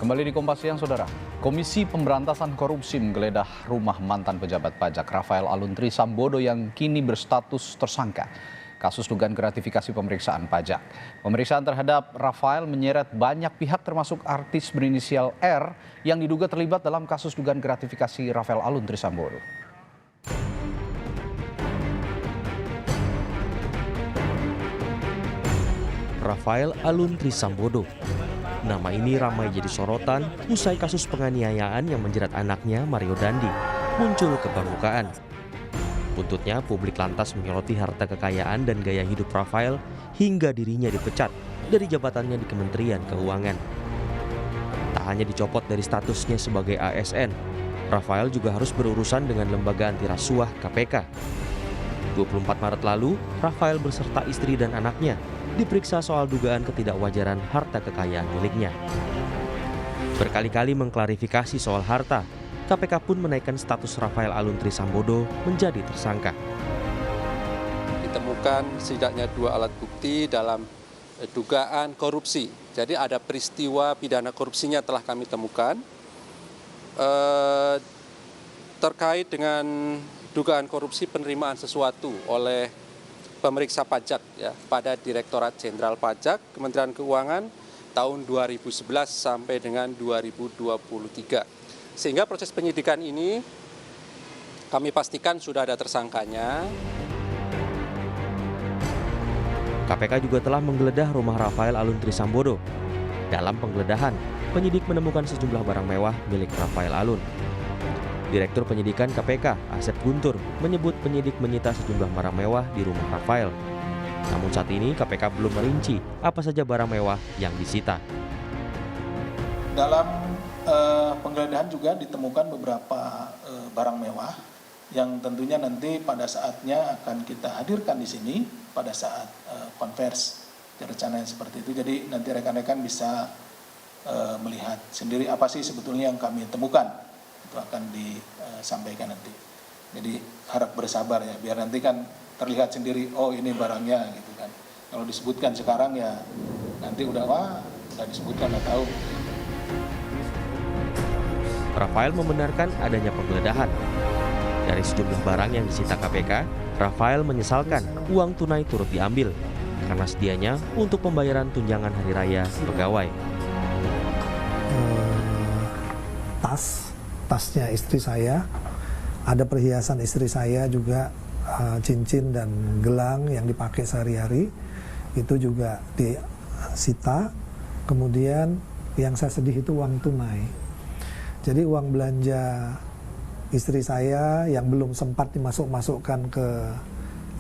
Kembali di Kompas Siang, Saudara. Komisi Pemberantasan Korupsi menggeledah rumah mantan pejabat pajak Rafael Alun Trisambodo yang kini berstatus tersangka kasus dugaan gratifikasi pemeriksaan pajak. Pemeriksaan terhadap Rafael menyeret banyak pihak termasuk artis berinisial R yang diduga terlibat dalam kasus dugaan gratifikasi Rafael Alun Trisambodo. Rafael Alun Trisambodo. Nama ini ramai jadi sorotan usai kasus penganiayaan yang menjerat anaknya Mario Dandi muncul ke permukaan. Buntutnya, publik lantas menyoroti harta kekayaan dan gaya hidup Rafael hingga dirinya dipecat dari jabatannya di Kementerian Keuangan. Tak hanya dicopot dari statusnya sebagai ASN, Rafael juga harus berurusan dengan lembaga anti rasuah KPK. 24 Maret lalu, Rafael beserta istri dan anaknya diperiksa soal dugaan ketidakwajaran harta kekayaan miliknya. Berkali-kali mengklarifikasi soal harta, KPK pun menaikkan status Rafael Alun Trisambodo menjadi tersangka. Ditemukan setidaknya 2 alat bukti dalam dugaan korupsi. Jadi ada peristiwa pidana korupsinya telah kami temukan terkait dengan dugaan korupsi penerimaan sesuatu oleh pemeriksa pajak ya, pada Direktorat Jenderal Pajak Kementerian Keuangan tahun 2011 sampai dengan 2023. Sehingga proses penyidikan ini kami pastikan sudah ada tersangkanya. KPK juga telah menggeledah rumah Rafael Alun Trisambodo. Dalam penggeledahan, penyidik menemukan sejumlah barang mewah milik Rafael Alun. Direktur Penyidikan KPK, Asep Guntur, menyebut penyidik menyita sejumlah barang mewah di rumah Rafael. Namun saat ini KPK belum merinci apa saja barang mewah yang disita. Dalam penggeledahan juga ditemukan beberapa barang mewah yang tentunya nanti pada saatnya akan kita hadirkan di sini pada saat konversi rencana yang seperti itu. Jadi nanti rekan-rekan bisa melihat sendiri apa sih sebetulnya yang kami temukan. Itu akan disampaikan nanti. Jadi harap bersabar ya, biar nanti kan terlihat sendiri, oh ini barangnya gitu kan. Kalau disebutkan sekarang ya nanti udah disebutkan nggak tahu. Rafael membenarkan adanya penggeledahan. Dari sejumlah barang yang disita KPK, Rafael menyesalkan uang tunai turut diambil karena sedianya untuk pembayaran tunjangan hari raya pegawai. Tasnya istri saya, ada perhiasan istri saya juga, cincin dan gelang yang dipakai sehari-hari, itu juga disita. Kemudian yang saya sedih itu uang tunai. Jadi uang belanja istri saya yang belum sempat dimasukkan ke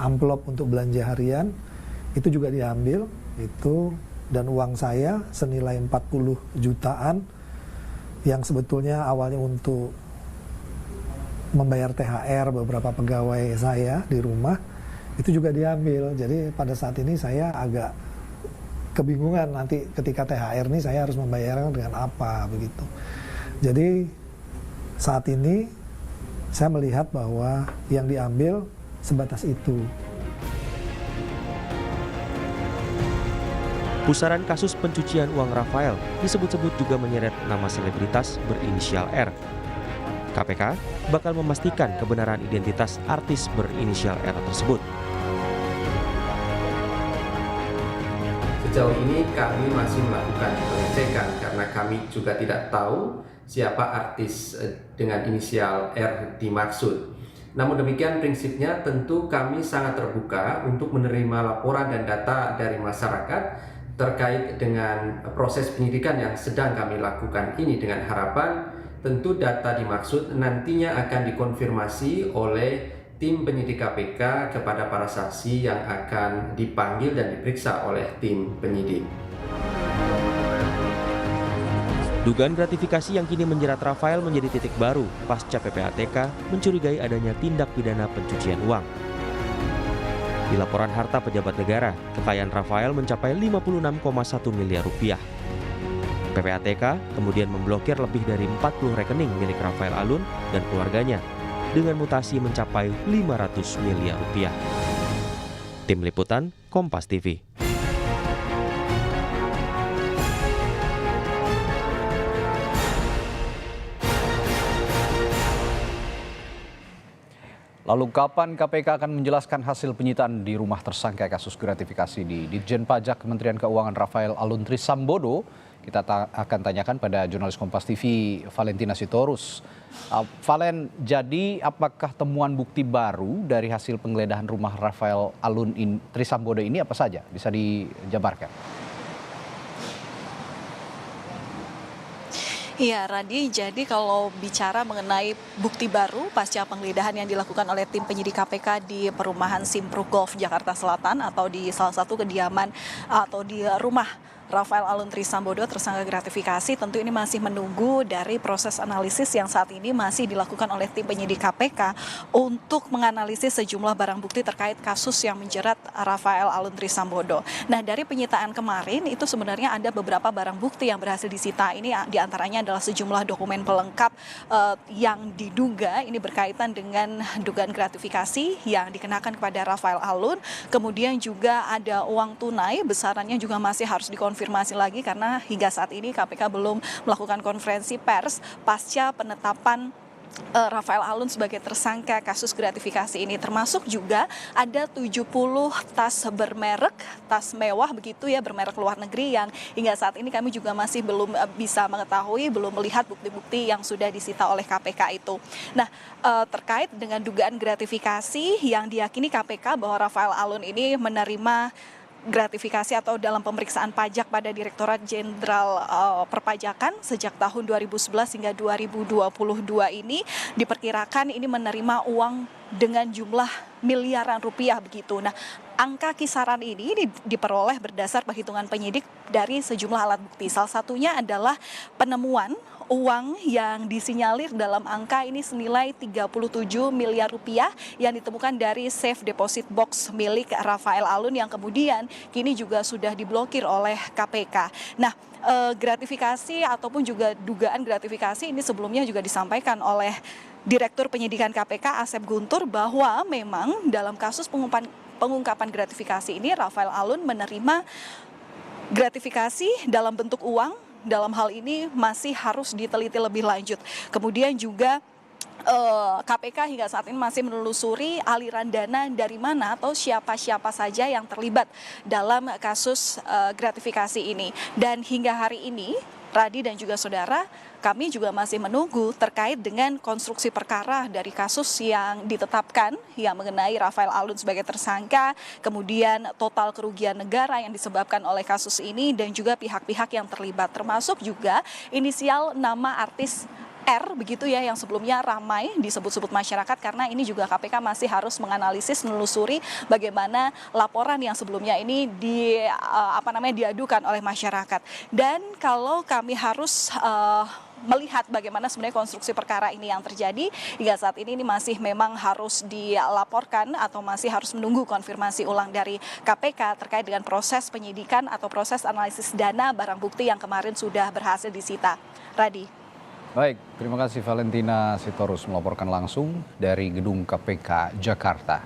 amplop untuk belanja harian, itu juga diambil, itu, dan uang saya senilai 40 jutaan, yang sebetulnya awalnya untuk membayar THR beberapa pegawai saya di rumah, itu juga diambil. Jadi pada saat ini saya agak kebingungan nanti ketika THR ini saya harus membayarnya dengan apa begitu. Jadi saat ini saya melihat bahwa yang diambil sebatas itu. Pusaran kasus pencucian uang Rafael disebut-sebut juga menyeret nama selebritas berinisial R. KPK bakal memastikan kebenaran identitas artis berinisial R tersebut. Sejauh ini kami masih melakukan pengecekan karena kami juga tidak tahu siapa artis dengan inisial R dimaksud. Namun demikian prinsipnya tentu kami sangat terbuka untuk menerima laporan dan data dari masyarakat terkait dengan proses penyidikan yang sedang kami lakukan ini, dengan harapan tentu data dimaksud nantinya akan dikonfirmasi oleh tim penyidik KPK kepada para saksi yang akan dipanggil dan diperiksa oleh tim penyidik. Dugaan gratifikasi yang kini menjerat Rafael menjadi titik baru pasca PPATK mencurigai adanya tindak pidana pencucian uang. Di laporan harta pejabat negara, kekayaan Rafael mencapai 56,1 miliar rupiah. PPATK kemudian memblokir lebih dari 40 rekening milik Rafael Alun dan keluarganya dengan mutasi mencapai 500 miliar rupiah. Tim Liputan, Kompas TV. Lalu kapan KPK akan menjelaskan hasil penyitaan di rumah tersangka kasus gratifikasi di Ditjen Pajak Kementerian Keuangan Rafael Aluntri Sambodo? Kita akan tanyakan pada jurnalis Kompas TV Valentina Sitorus. Valen, jadi apakah temuan bukti baru dari hasil penggeledahan rumah Rafael Aluntri Sambodo ini apa saja? Bisa dijabarkan? Iya, Radi. Jadi kalau bicara mengenai bukti baru pasca penggeledahan yang dilakukan oleh tim penyidik KPK di perumahan Simpruk Golf Jakarta Selatan atau di salah satu kediaman atau di rumah Rafael Aluntri Sambodo tersangka gratifikasi, tentu ini masih menunggu dari proses analisis yang saat ini masih dilakukan oleh tim penyidik KPK untuk menganalisis sejumlah barang bukti terkait kasus yang menjerat Rafael Aluntri Sambodo. Nah, dari penyitaan kemarin itu sebenarnya ada beberapa barang bukti yang berhasil disita. Ini diantaranya adalah sejumlah dokumen pelengkap yang diduga ini berkaitan dengan dugaan gratifikasi yang dikenakan kepada Rafael Alun. Kemudian juga ada uang tunai, besarannya juga masih harus dikonfirmasi lagi karena hingga saat ini KPK belum melakukan konferensi pers pasca penetapan Rafael Alun sebagai tersangka kasus gratifikasi ini, termasuk juga ada 70 tas bermerek, tas mewah begitu ya, bermerek luar negeri yang hingga saat ini kami juga masih belum bisa mengetahui, belum melihat bukti-bukti yang sudah disita oleh KPK itu. Nah, terkait dengan dugaan gratifikasi yang diyakini KPK bahwa Rafael Alun ini menerima gratifikasi atau dalam pemeriksaan pajak pada Direktorat Jenderal Perpajakan sejak tahun 2011 hingga 2022 ini diperkirakan ini menerima uang dengan jumlah miliaran rupiah begitu. Nah, angka kisaran ini diperoleh berdasar perhitungan penyidik dari sejumlah alat bukti. Salah satunya adalah penemuan uang yang disinyalir dalam angka ini senilai 37 miliar rupiah yang ditemukan dari safe deposit box milik Rafael Alun yang kemudian kini juga sudah diblokir oleh KPK. Nah, gratifikasi ataupun juga dugaan gratifikasi ini sebelumnya juga disampaikan oleh Direktur Penyidikan KPK Asep Guntur bahwa memang dalam kasus pengungkapan gratifikasi ini Rafael Alun menerima gratifikasi dalam bentuk uang. Dalam hal ini masih harus diteliti lebih lanjut. Kemudian juga KPK hingga saat ini masih menelusuri aliran dana dari mana atau siapa-siapa saja yang terlibat dalam kasus gratifikasi ini. Dan hingga hari ini, Radi dan juga saudara, kami juga masih menunggu terkait dengan konstruksi perkara dari kasus yang ditetapkan yang mengenai Rafael Alun sebagai tersangka, kemudian total kerugian negara yang disebabkan oleh kasus ini dan juga pihak-pihak yang terlibat, termasuk juga inisial nama artis R begitu ya yang sebelumnya ramai disebut-sebut masyarakat karena ini juga KPK masih harus menganalisis menelusuri bagaimana laporan yang sebelumnya ini diadukan oleh masyarakat. Dan kalau kami harus melihat bagaimana sebenarnya konstruksi perkara ini yang terjadi hingga saat ini masih memang harus dilaporkan atau masih harus menunggu konfirmasi ulang dari KPK terkait dengan proses penyidikan atau proses analisis dana barang bukti yang kemarin sudah berhasil disita. Radi. Baik, terima kasih Valentina Sitorus melaporkan langsung dari gedung KPK Jakarta.